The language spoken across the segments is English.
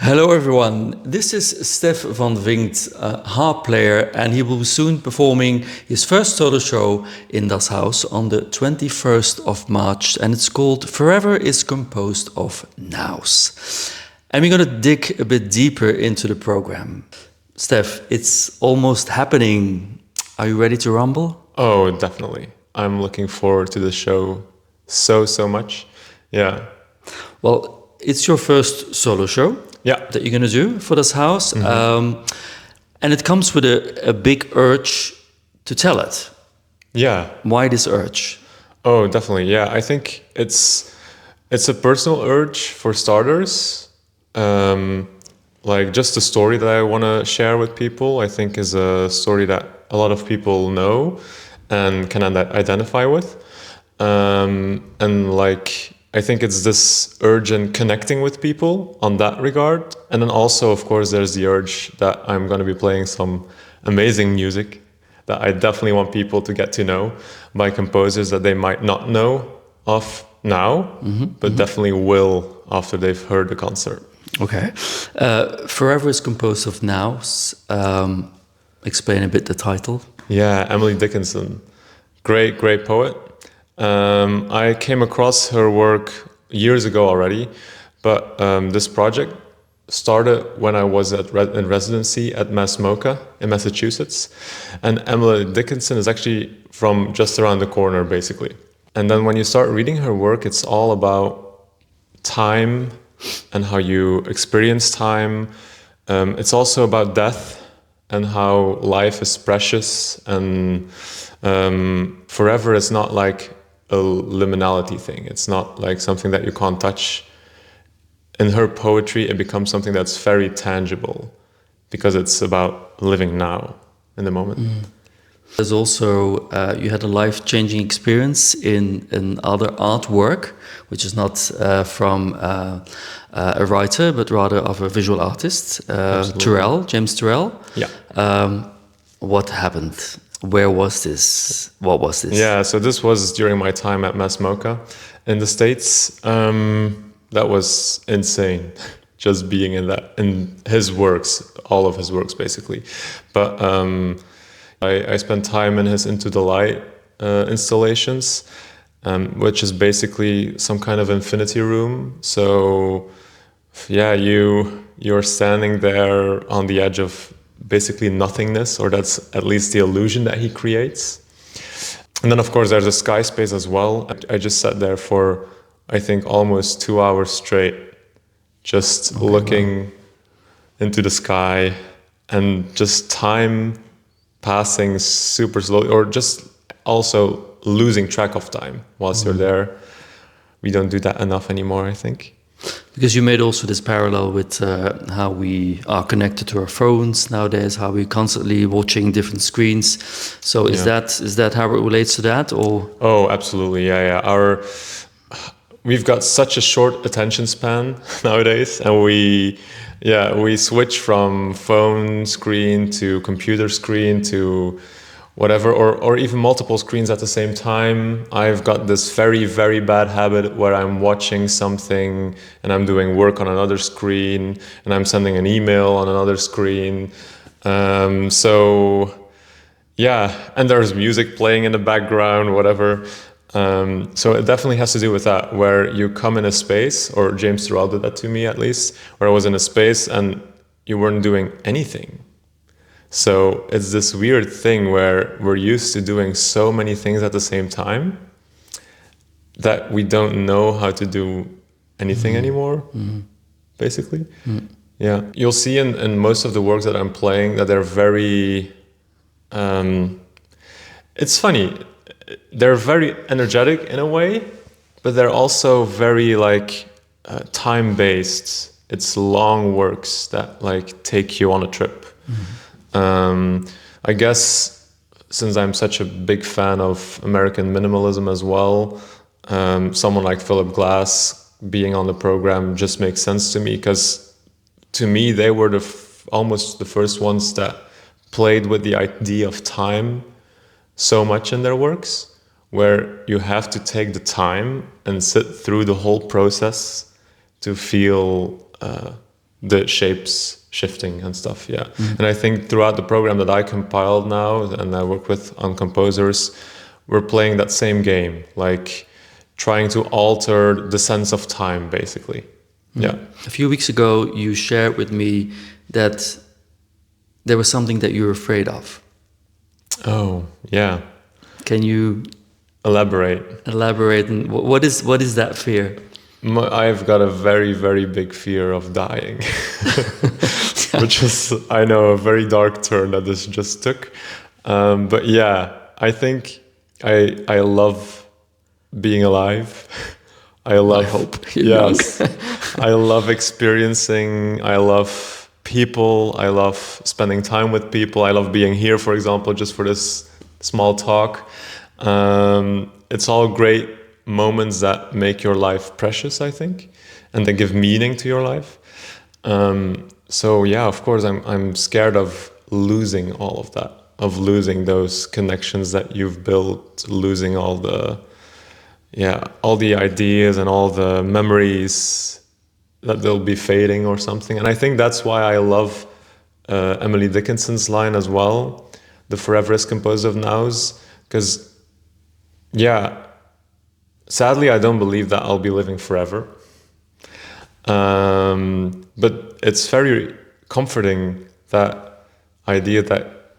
Hello everyone, this is Stef Van Vynckt, a harp player, and he will be soon performing his first solo show in das HAUS on the 21st of March, and it's called Forever is Composed of Nows. And we're going to dig a bit deeper into the program. Stef, it's almost happening. Are you ready to rumble? Oh, definitely. I'm looking forward to the show so much. Yeah. Well, it's your first solo show. Yeah. That you're going to do for this house. And it comes with a big urge to tell it. Yeah. Why this urge? Oh, definitely. Yeah. I think it's a personal urge for starters. Like just a story that I want to share with people, I think is a story that a lot of people know and can identify with. And like, I think it's this urge in connecting with people on that regard. And then also, of course, there's the urge that I'm going to be playing some amazing music that I definitely want people to get to know by composers that they might not know of now, but definitely will after they've heard the concert. Okay. Forever is composed of nows. Explain a bit the title. Yeah, Emily Dickinson. Great poet. I came across her work years ago already, but this project started when I was in residency at MoCA in Massachusetts. And Emily Dickinson is actually from just around the corner, basically. And then when you start reading her work, it's all about time and how you experience time. It's also about death and how life is precious, and forever is not like a liminality thing. It's not like something that you can't touch. In her poetry, it becomes something that's very tangible because it's about living now in the moment. There's also, you had a life-changing experience in another artwork, which is not from a writer, but rather of a visual artist, James Turrell. Yeah. What happened? Where was this? What was this? Yeah, so this was during my time at MoCA in the States. That was insane, just being in his works, all of his works basically. But I spent time in his Into the Light installations, which is basically some kind of infinity room. So yeah, you're standing there on the edge of basically nothingness, or that's at least the illusion that he creates. And then of course there's a sky space as well. I just sat there for I think almost 2 hours straight, just looking into the sky and just time passing super slowly, or just also losing track of time whilst you're there. We don't do that enough anymore, I think. Because you made also this parallel with how we are connected to our phones nowadays, how we're constantly watching different screens. So is that how it relates to that, or? Oh, absolutely, yeah. We've got such a short attention span nowadays, and we switch from phone screen to computer screen to whatever, or even multiple screens at the same time. I've got this very bad habit where I'm watching something and I'm doing work on another screen and I'm sending an email on another screen. So yeah, and there's music playing in the background, whatever. So it definitely has to do with that, where you come in a space, or James Turrell did that to me at least, where I was in a space and you weren't doing anything. So it's this weird thing where we're used to doing so many things at the same time that we don't know how to do anything anymore, basically. Yeah, you'll see in most of the works that I'm playing that they're very... it's funny, they're very energetic in a way, but they're also very like time-based. It's long works that like take you on a trip. I guess since I'm such a big fan of American minimalism as well, someone like Philip Glass being on the program just makes sense to me, because to me they were almost the first ones that played with the idea of time so much in their works, where you have to take the time and sit through the whole process to feel the shapes shifting and stuff. Yeah. And I think throughout the program that I compiled now and I work with on composers, we're playing that same game, like trying to alter the sense of time, basically. Yeah. A few weeks ago, you shared with me that there was something that you were afraid of. Oh, yeah. Can you Elaborate. elaborate? And what is that fear? I've got a very, very big fear of dying, which is, I know, a very dark turn that this just took. But yeah, I think I love being alive. I hope. Yes. I love experiencing. I love people. I love spending time with people. I love being here, for example, just for this small talk. It's all great moments that make your life precious, I think, and that give meaning to your life. So yeah, of course, I'm scared of losing all of that, of losing those connections that you've built, losing all the ideas and all the memories, that they'll be fading or something. And I think that's why I love Emily Dickinson's line as well, "The forever is composed of nows," because yeah, sadly, I don't believe that I'll be living forever. But it's very comforting, that idea that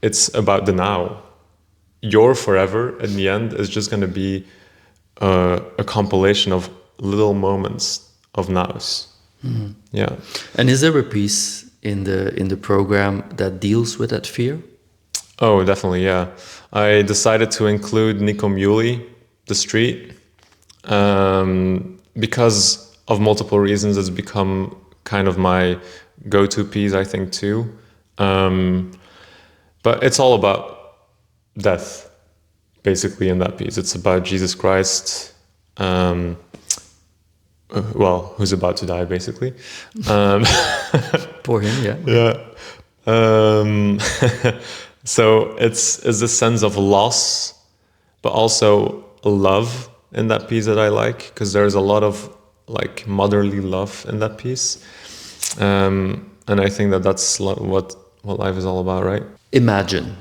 it's about the now. Your forever, in the end, is just going to be a compilation of little moments of nows. Yeah. And is there a piece in the program that deals with that fear? Oh, definitely, yeah. I decided to include Nico Muhly, The Street, because of multiple reasons. It's become kind of my go-to piece, I think, too. But it's all about death, basically, in that piece. It's about Jesus Christ, who's about to die, basically. For him, yeah. Yeah. So it's a sense of loss, but also love in that piece that I like, because there's a lot of like motherly love in that piece. And I think that that's what life is all about, right? Imagine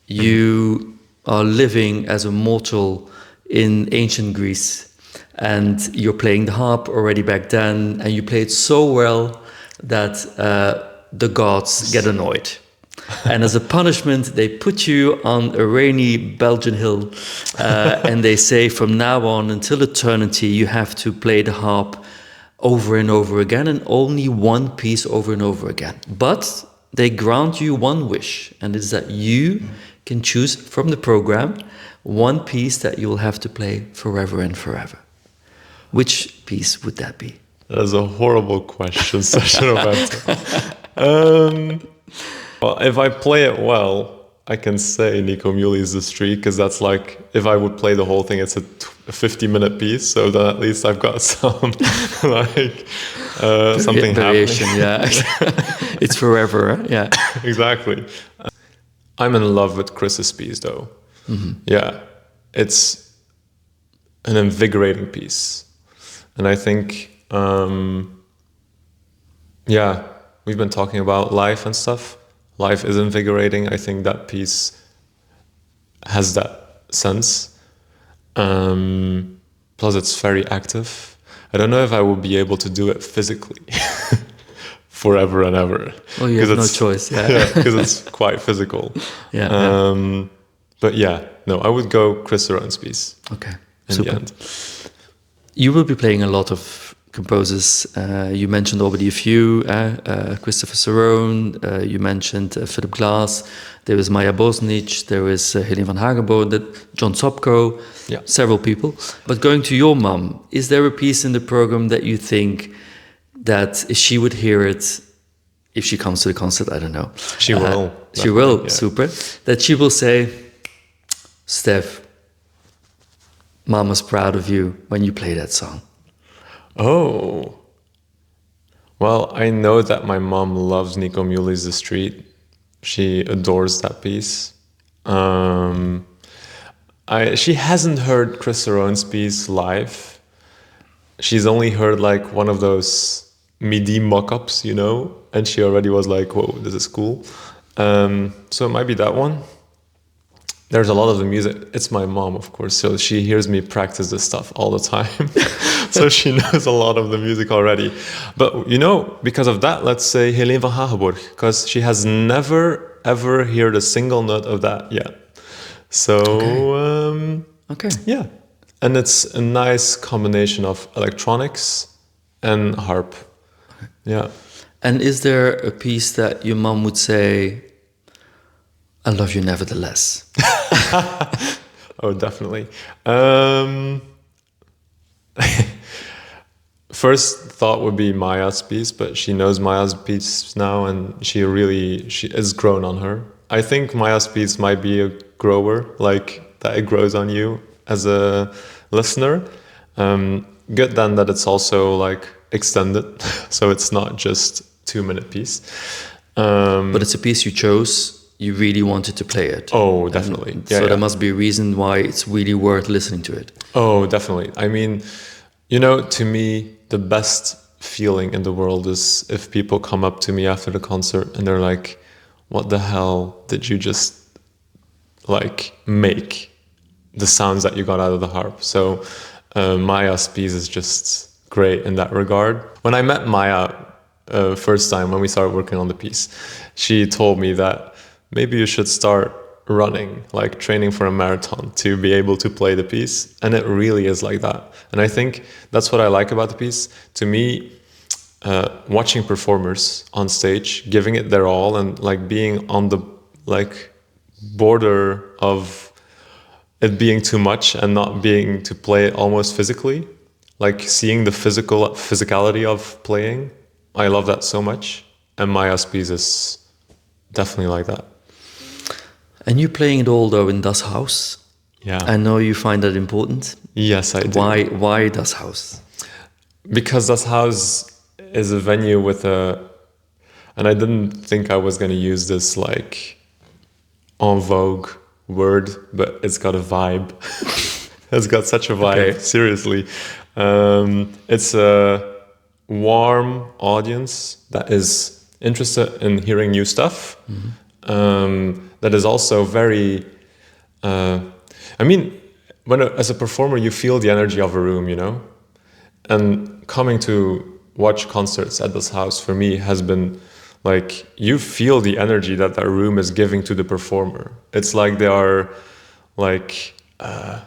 you are living as a mortal in ancient Greece, and you're playing the harp already back then, and you play it so well that the gods get annoyed. And as a punishment, they put you on a rainy Belgian hill, and they say from now on until eternity, you have to play the harp over and over again, and only one piece over and over again. But they grant you one wish, and it's that you can choose from the program one piece that you'll have to play forever and forever. Which piece would that be? That is a horrible question, Sergio Roberto. Well, if I play it well, I can say Nico Muhly's The Street, because that's like, if I would play the whole thing, it's a 50-minute piece, so then at least I've got some, like, something variation, happening. Yeah. It's forever, huh? Yeah. Exactly. I'm in love with Chris's piece, though. Yeah, it's an invigorating piece. And I think, we've been talking about life and stuff. Life is invigorating. I think that piece has that sense. Plus, it's very active. I don't know if I will be able to do it physically forever and ever. Well, you have no choice. Yeah, because it's quite physical. Yeah. But yeah, no, I would go Chris Saron's piece. Okay, in super. the end. You will be playing a lot of composers. You mentioned already a few, Christopher Saron, you mentioned Philip Glass, there was Maya Bosnich, there was Helene van Hagenboom, John Sopko, several people. But going to your mum, is there a piece in the program that you think that if she would hear it, if she comes to the concert, I don't know. She will. She will, yeah. super. That she will say, Stef, Mama's proud of you when you play that song. Oh. Well, I know that my mom loves Nico Muhly's The Street. She adores that piece. She hasn't heard Chris Saron's piece live. She's only heard like one of those MIDI mock-ups, you know, and she already was like, whoa, this is cool. So it might be that one. There's a lot of the music. It's my mom, of course, so she hears me practice this stuff all the time. So she knows a lot of the music already. But, you know, because of that, let's say Helene van Hagenborg, because she has never, ever heard a single note of that yet. So, Okay. yeah. And it's a nice combination of electronics and harp. Yeah. And is there a piece that your mom would say, I love you nevertheless? Oh, definitely. First thought would be Maya's piece, but she knows Maya's piece now, and she is grown on her. I think Maya's piece might be a grower, like that it grows on you as a listener. Good then that it's also like extended, so it's not just 2-minute piece. But it's a piece you chose. You really wanted to play it. Oh, definitely. So there must be a reason why it's really worth listening to it. Oh, definitely. I mean, you know, to me, the best feeling in the world is if people come up to me after the concert and they're like, what the hell did you just like make? The sounds that you got out of the harp. So Maya's piece is just great in that regard. When I met Maya first time, when we started working on the piece, she told me that maybe you should start running, like training for a marathon to be able to play the piece. And it really is like that. And I think that's what I like about the piece. To me, watching performers on stage, giving it their all and like being on the like border of it being too much and not being to play it almost physically, like seeing the physicality of playing. I love that so much. And Maya's piece is definitely like that. And you're playing it all though in Das HAUS. Yeah. I know you find that important. Yes, I do. Why Das HAUS? Because Das HAUS is a venue with and I didn't think I was going to use this like en vogue word, but it's got a vibe. It's got such a vibe, Okay. seriously. It's a warm audience that is interested in hearing new stuff. That is also very, I mean, as a performer, you feel the energy of a room, you know? And coming to watch concerts at this house for me has been like, you feel the energy that room is giving to the performer. It's like they are like, I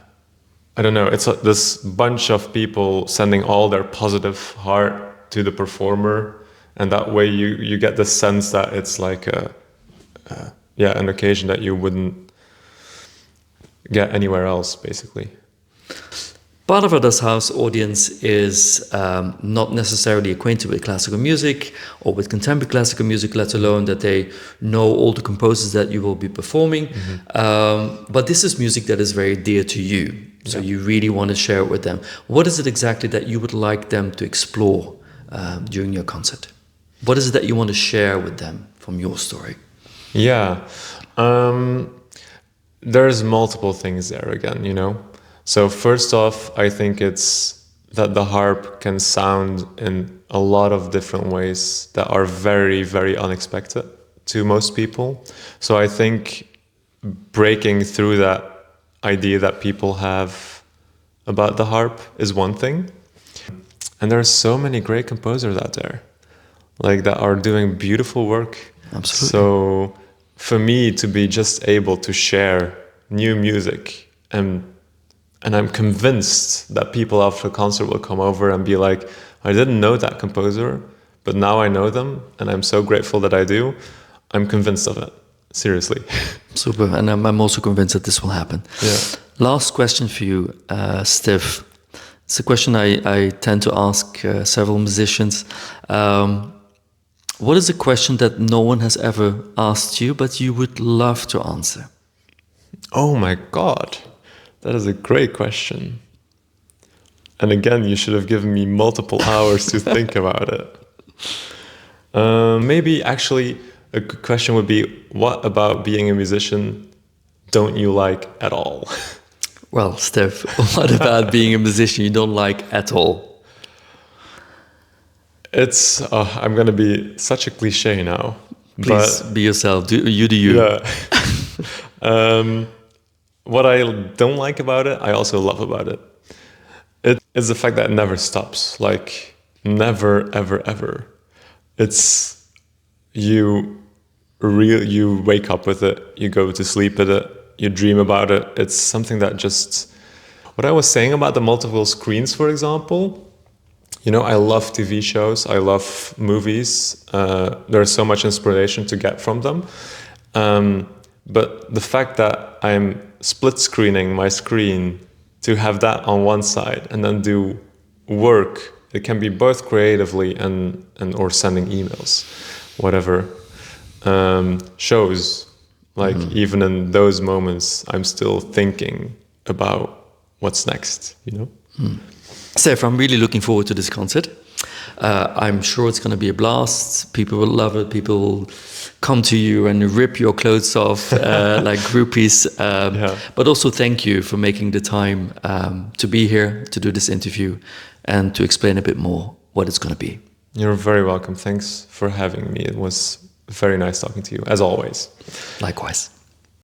don't know, it's this bunch of people sending all their positive heart to the performer. And that way you get the sense that it's like an occasion that you wouldn't get anywhere else, basically. Part of a Das HAUS audience is not necessarily acquainted with classical music or with contemporary classical music, let alone that they know all the composers that you will be performing. But this is music that is very dear to you. So you really want to share it with them. What is it exactly that you would like them to explore during your concert? What is it that you want to share with them from your story? Yeah, there's multiple things there again, you know. So first off, I think it's that the harp can sound in a lot of different ways that are very, very unexpected to most people. So I think breaking through that idea that people have about the harp is one thing. And there are so many great composers out there, like that are doing beautiful work. Absolutely. So for me to be just able to share new music, and I'm convinced that people after the concert will come over and be like, I didn't know that composer, but now I know them, and I'm so grateful that I do. I'm convinced of it, seriously. Super, and I'm also convinced that this will happen. Yeah. Last question for you, Stef. It's a question I tend to ask several musicians. What is a question that no one has ever asked you, but you would love to answer? Oh my God, that is a great question. And again, you should have given me multiple hours to think about it. Maybe actually a good question would be, what about being a musician don't you like at all? Well, Stef, what about being a musician you don't like at all? It's I'm gonna be such a cliche now. Please be yourself. Do you. Yeah. What I don't like about it, I also love about it. It is the fact that it never stops. Like, never, ever, ever. It's you wake up with it, you go to sleep with it, you dream about it. It's something that just... What I was saying about the multiple screens, for example, I love TV shows, I love movies. There's so much inspiration to get from them. But the fact that I'm split screening my screen to have that on one side and then do work, it can be both creatively and or sending emails, whatever, shows like even in those moments I'm still thinking about what's next, Stef, I'm really looking forward to this concert. I'm sure it's going to be a blast. People will love it. People will come to you and rip your clothes off like groupies. But also thank you for making the time to be here, to do this interview, and to explain a bit more what it's going to be. You're very welcome. Thanks for having me. It was very nice talking to you, as always. Likewise.